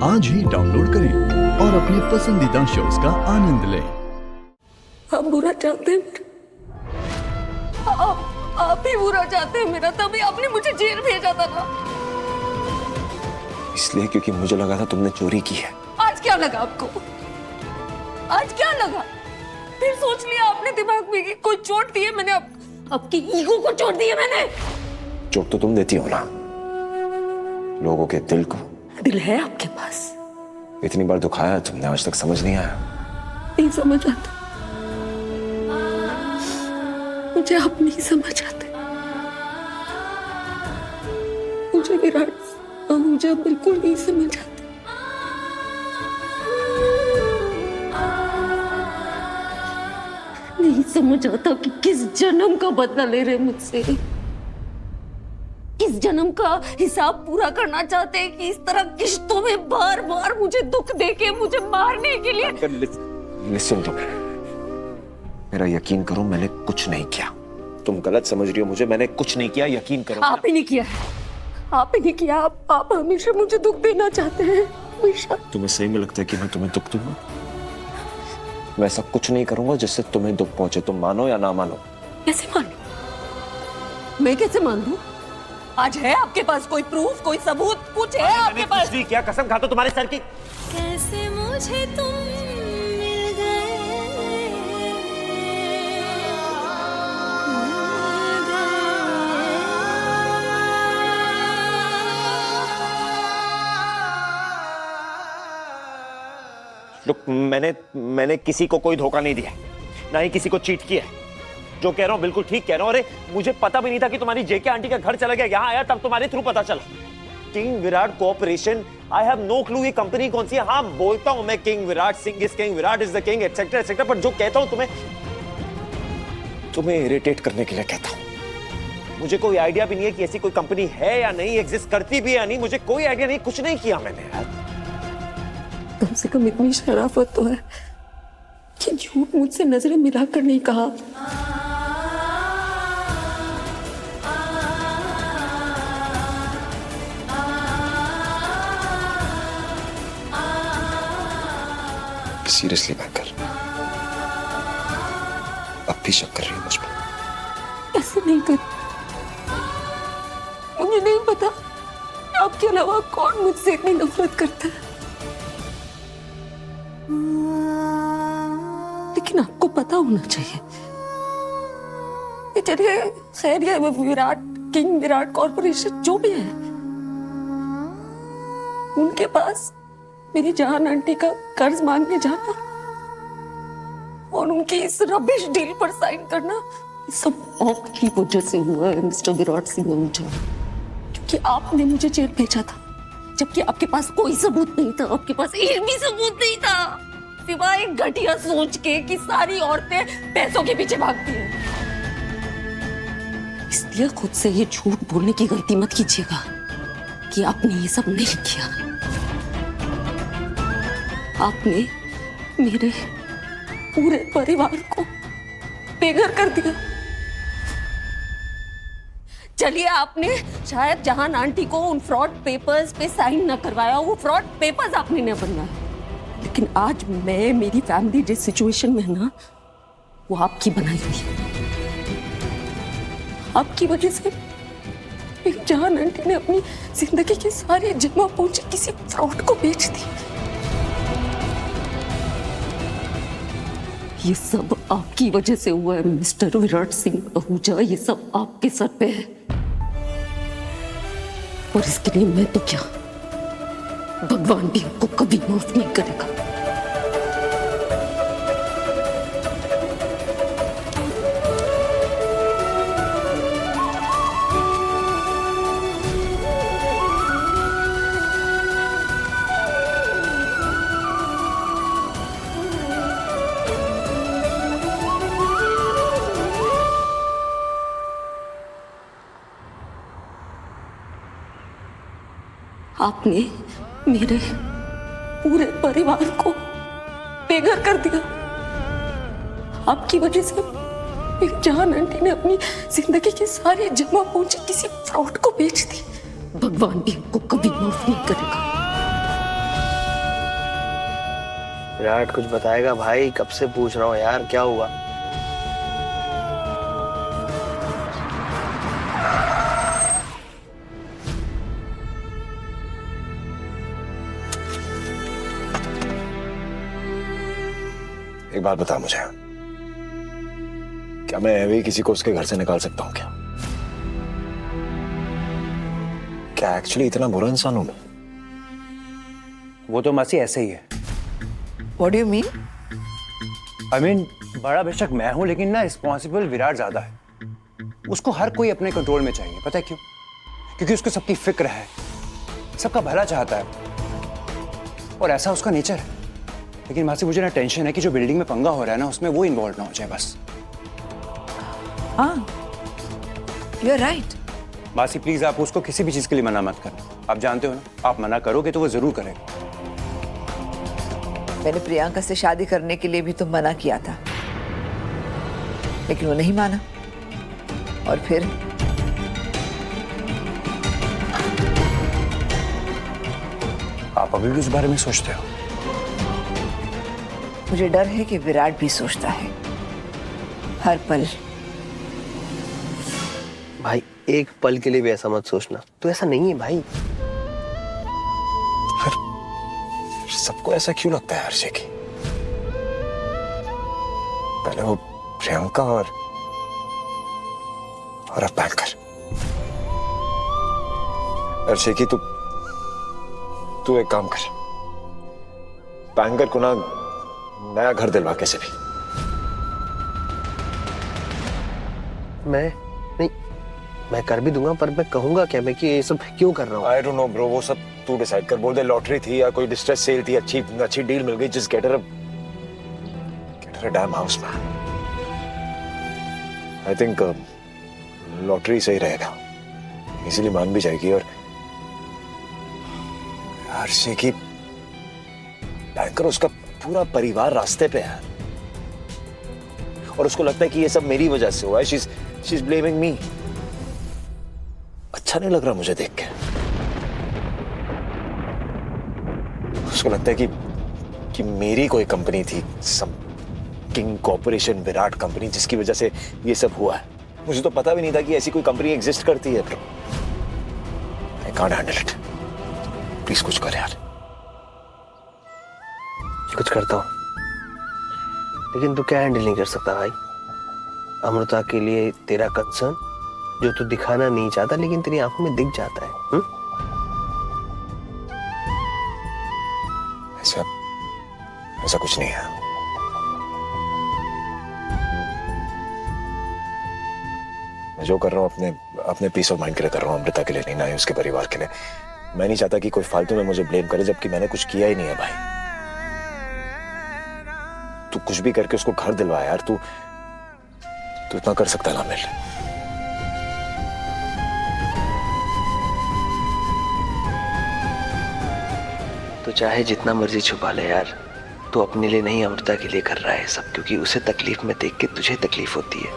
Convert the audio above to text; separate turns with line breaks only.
आज ही डाउनलोड करें और अपने पसंदीदा शोज का आनंद लें।
आप बुरा चाहते हैं आप ही बुरा चाहते हैं मेरा, तभी आपने मुझे जेल भेजा था ना।
इसलिए क्योंकि मुझे लगा था तुमने चोरी की है।
आज क्या लगा आपको? आज क्या लगा? फिर सोच लिया आपने दिमाग में कि कोई चोट दी है मैंने, आपकी ईगो को चोट दी है मैंने।
चोट तो तुम देती हो ना लोगों के दिल को।
दिल है आपके पास?
इतनी बार दुखाया तुमने, आज तक समझ नहीं आया।
नहीं समझ आता, मुझे आप नहीं समझ आते। मुझे विराट मुझे बिल्कुल नहीं समझ आते। नहीं समझ आता कि किस जन्म का बदला ले रहे मुझसे, किस जन्म का हिसाब पूरा करना चाहते हैं कि इस तरह किश्तों में बार बार मुझे दुख देके मुझे मारने के लिए।
लिसन तुम, मेरा यकीन करो मैंने कुछ नहीं किया। तुम गलत समझ रही हो मुझे, मैंने कुछ नहीं किया, यकीन करो।
आप ही नहीं किया, आप ही नहीं किया। आप हमेशा मुझे दुख देना चाहते हैं, हमेशा।
तुम्हें सही में लगता है कि मैं तुम्हें दुख दूंगा? मैं ऐसा कुछ नहीं करूंगा जिससे तुम्हें दुख पहुंचे, तुम मानो या ना मानो।
कैसे मानो? मैं कैसे मान लूं? आज है आपके पास कोई प्रूफ, कोई सबूत, कुछ है आपके पास?
क्या कसम खाता तुम्हारे सर की।
कैसे मुझे तुम मिल गए,
Look, मैंने किसी को कोई धोखा नहीं दिया, ना ही किसी को चीट किया। जो कह रहा हूँ बिल्कुल ठीक कह रहा हूँ। अरे मुझे पता भी नहीं था कि तुम्हारी जेके आंटी का घर चला गया, यहाँ आया तब तुम्हारे थ्रू पता चला। King Virat corporation, I have no clue ये कंपनी कौन सी है। हाँ बोलता हूँ मैं king Virat Singh is king, Virat is the king, etcetera etcetera, पर जो कहता हूँ तुम्हें इरिटेट करने के लिए कहता हूँ। मुझे कोई आइडिया भी नहीं है कि ऐसी कोई कंपनी है या नहीं, एग्जिस्ट करती भी है या नहीं, मुझे कोई आइडिया नहीं, कुछ नहीं किया मैंने यार।
कम से कम इतनी शराफत तो है कि झूठ मुझसे नजरें मिलाकर नहीं कहा।
सीरियसली बैंकर, अब भी शक कर रही है मुझ पर?
ऐसे नहीं कर, मुझे नहीं पता आपके अलावा कौन मुझसे इतनी नफरत करता है, लेकिन आपको पता होना चाहिए। चलिए खैर, ये विराट किंग विराट कॉर्पोरेशन जो भी है, उनके पास मेरी जान आंटी का कर्ज मांगने जाना और उनकी इस रबिश डील पर साइन करना, ये सब आपकी वजह से हुआ है मिस्टर विराट सिंह आहूजा। क्योंकि आपने मुझे जेल भेजा था, जबकि आपके पास कोई सबूत नहीं था, आपके पास एक भी सबूत नहीं था, सिवाय एक घटिया सोच के कि सारी औरतें पैसों के पीछे भागती हैं। इसलिए खुद से ये झूठ बोलने की गलती मत कीजिएगा कि आपने ये सब नहीं किया। आपने मेरे पूरे परिवार को बेघर कर दिया। चलिए आपने शायद जहान आंटी को उन फ्रॉड पेपर्स पे साइन न करवाया, वो फ्रॉड पेपर्स आपने न बनवाया, लेकिन आज मैं, मेरी फैमिली जिस सिचुएशन में है ना, वो आपकी बनाई हुई है। आपकी वजह से मेरी जहान आंटी ने अपनी जिंदगी की सारी जमा पूंजी किसी फ्रॉड को बेच दी। ये सब आपकी वजह से हुआ है मिस्टर विराट सिंह आहूजा, ये सब आपके सर पे है। और इसके लिए मैं तो क्या, भगवान भी आपको कभी माफ नहीं करेगा। आपने मेरे पूरे परिवार को बेघर कर दिया। आपकी वजह से मेरी जान आंटी ने अपनी जिंदगी की सारी जमा पूंजी किसी फ्रॉड को बेच दी। भगवान भी आपको कभी माफ नहीं करेगा।
विराट कुछ बताएगा भाई? कब से पूछ रहा हूँ यार, क्या हुआ?
एक बात बता मुझे, क्या मैं अभी किसी को उसके घर से निकाल सकता हूँ क्या? क्या एक्चुअली इतना बुरा इंसान हूं मैं?
वो तो मासी ऐसे ही है।
What do you mean?
I mean, बड़ा बेशक मैं हूं, लेकिन ना रिस्पॉन्सिबल विराट ज्यादा है। उसको हर कोई अपने कंट्रोल में चाहिए, पता है क्यों? क्योंकि उसको सबकी फिक्र है, सबका भला चाहता है और ऐसा उसका नेचर है। लेकिन मासी मुझे ना टेंशन है कि जो बिल्डिंग में पंगा हो रहा है ना, उसमें वो इन्वॉल्व ना हो जाए बस।
हाँ, you're right.
मासी प्लीज आप उसको किसी भी चीज के लिए मना मत करना। आप जानते हो ना, आप मना करोगे तो वो जरूर करेगा।
मैंने प्रियंका से शादी करने के लिए भी तो मना किया था, लेकिन वो नहीं माना। और फिर
आप अभी भी उस बारे में सोचते हो?
मुझे डर है कि विराट भी सोचता है हर पल।
भाई एक पल के लिए भी ऐसा मत सोचना, तो ऐसा नहीं है भाई।
सबको ऐसा क्यों लगता है हर्षे की? पहले वो प्रियंका और अब बैंकर। हर्षे की तू एक काम कर, बैंकर को ना नया घर दिलवा कैसे भी।
मैं कर भी दूंगा, पर मैं कहूंगा क्या मैं कि ये सब क्यों कर रहा हूँ?
आई डोंट नो ब्रो, वो सब तू डिसाइड कर। बोल दे लॉटरी थी या कोई डिस्ट्रेस सेल थी, अच्छी डील मिल गई, just get her a dam house man. I think lottery सही रहेगा, इजीली मान भी जाएगी। और हर्षे की बैंकर, उसका पूरा परिवार रास्ते पे है और उसको लगता है कि ये सब मेरी वजह से हुआ है। She is blaming me. अच्छा नहीं लग रहा मुझे देख के। उसको लगता है कि मेरी कोई कंपनी थी, सम किंग कॉर्पोरेशन, विराट कंपनी, जिसकी वजह से ये सब हुआ है। मुझे तो पता भी नहीं था कि ऐसी कोई कंपनी एग्जिस्ट करती है। Bro, I can't handle it. Please कुछ कर यार।
कुछ करता हूँ, लेकिन तू क्या हैंडल नहीं कर सकता भाई? अमृता के लिए तेरा कंसर्न, जो तू दिखाना नहीं चाहता लेकिन तेरी आंखों में दिख जाता है।
ऐसा कुछ नहीं है। मैं जो कर रहा हूँ अपने पीस ऑफ माइंड के लिए कर रहा हूँ, अमृता के लिए नहीं, ना ही उसके परिवार के लिए। मैं नहीं चाहता कि कोई फालतू में मुझे ब्लेम करे, जबकि मैंने कुछ किया ही नहीं है भाई। तू कुछ भी करके उसको घर दिलवा यार। तू इतना कर सकता ना मेरे लिए?
तो चाहे जितना मर्जी छुपा ले यार, तू अपने लिए नहीं अमृता के लिए कर रहा है सब, क्योंकि उसे तकलीफ में देख के तुझे तकलीफ होती है।